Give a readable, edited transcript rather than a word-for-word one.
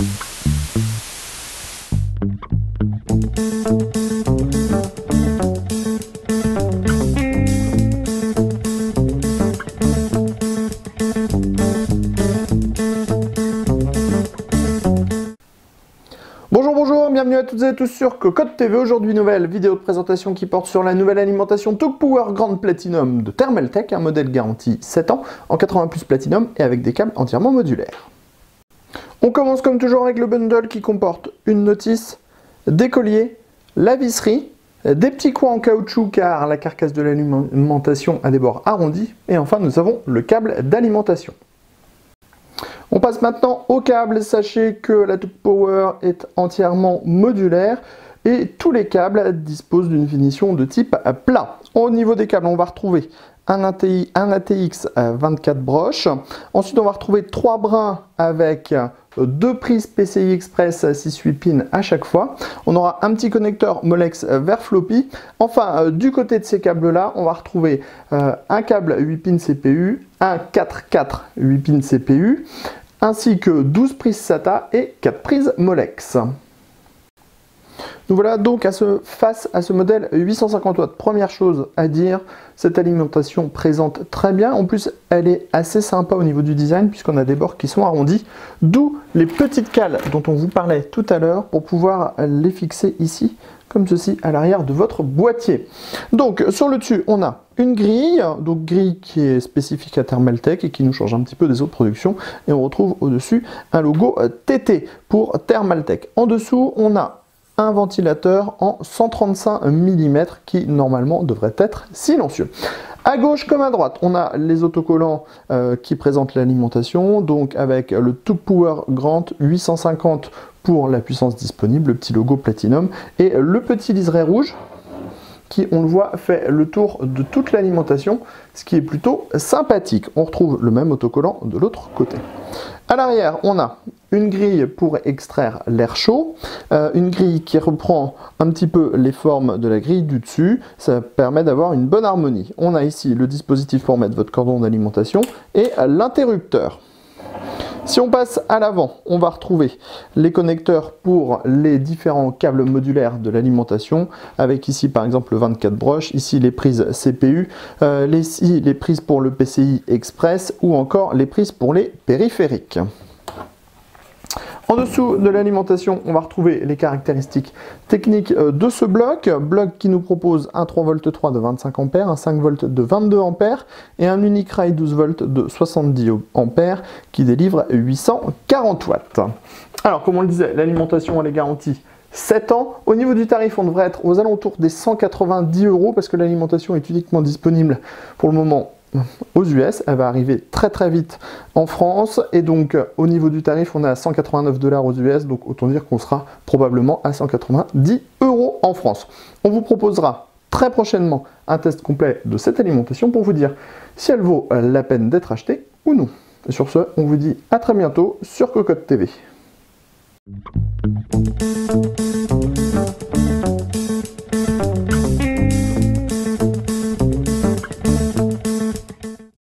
Bonjour, bienvenue à toutes et à tous sur Cocotte TV. Aujourd'hui, nouvelle vidéo de présentation qui porte sur la nouvelle alimentation Talk Power Grand Platinum de Thermaltake, un modèle garanti 7 ans en 80+ Platinum et avec des câbles entièrement modulaires. On commence comme toujours avec le bundle qui comporte une notice, des colliers, la visserie, des petits coins en caoutchouc car la carcasse de l'alimentation a des bords arrondis et enfin nous avons le câble d'alimentation. On passe maintenant au câble. Sachez que la Talk Power est entièrement modulaire et tous les câbles disposent d'une finition de type plat. Au niveau des câbles, on va retrouver un ATX 24 broches. Ensuite, on va retrouver 3 brins avec 2 prises PCI Express 6-8 pins à chaque fois. On aura un petit connecteur Molex vers floppy. Enfin, du côté de ces câbles-là, on va retrouver un câble 8 pins CPU, un 4-4 8 pins CPU, ainsi que 12 prises SATA et 4 prises Molex. Nous voilà donc face à ce modèle 850 watts. Première chose à dire, cette alimentation présente très bien. En plus, elle est assez sympa au niveau du design puisqu'on a des bords qui sont arrondis. D'où les petites cales dont on vous parlait tout à l'heure pour pouvoir les fixer ici, comme ceci, à l'arrière de votre boîtier. Donc, sur le dessus, on a une grille, donc grille qui est spécifique à Thermaltake et qui nous change un petit peu des autres productions. Et on retrouve au-dessus un logo TT pour Thermaltake. En dessous, on a un ventilateur en 135 mm qui normalement devrait être silencieux. À gauche comme à droite, on a les autocollants qui présentent l'alimentation, donc avec le Talk Power Grand 850 pour la puissance disponible, le petit logo Platinum, et le petit liseré rouge qui, on le voit, fait le tour de toute l'alimentation, ce qui est plutôt sympathique. On retrouve le même autocollant de l'autre côté. À l'arrière, on a une grille pour extraire l'air chaud, une grille qui reprend un petit peu les formes de la grille du dessus, ça permet d'avoir une bonne harmonie. On a ici le dispositif pour mettre votre cordon d'alimentation et l'interrupteur. Si on passe à l'avant, on va retrouver les connecteurs pour les différents câbles modulaires de l'alimentation, avec ici par exemple 24 broches, ici les prises CPU, ici les prises pour le PCI Express ou encore les prises pour les périphériques. En dessous de l'alimentation, on va retrouver les caractéristiques techniques de ce bloc qui nous propose un 3V 3 de 25 A, un 5V de 22 A et un unique rail 12V de 70 A qui délivre 840 watts. Alors, comme on le disait, l'alimentation elle est garantie 7 ans. Au niveau du tarif, on devrait être aux alentours des 190 € parce que l'alimentation est uniquement disponible pour le moment aux US, elle va arriver très vite en France et donc au niveau du tarif on est à 189 $ aux US, donc autant dire qu'on sera probablement à 190 € en France. On vous proposera très prochainement un test complet de cette alimentation pour vous dire si elle vaut la peine d'être achetée ou non. Et sur ce, on vous dit à très bientôt sur Cocotte TV.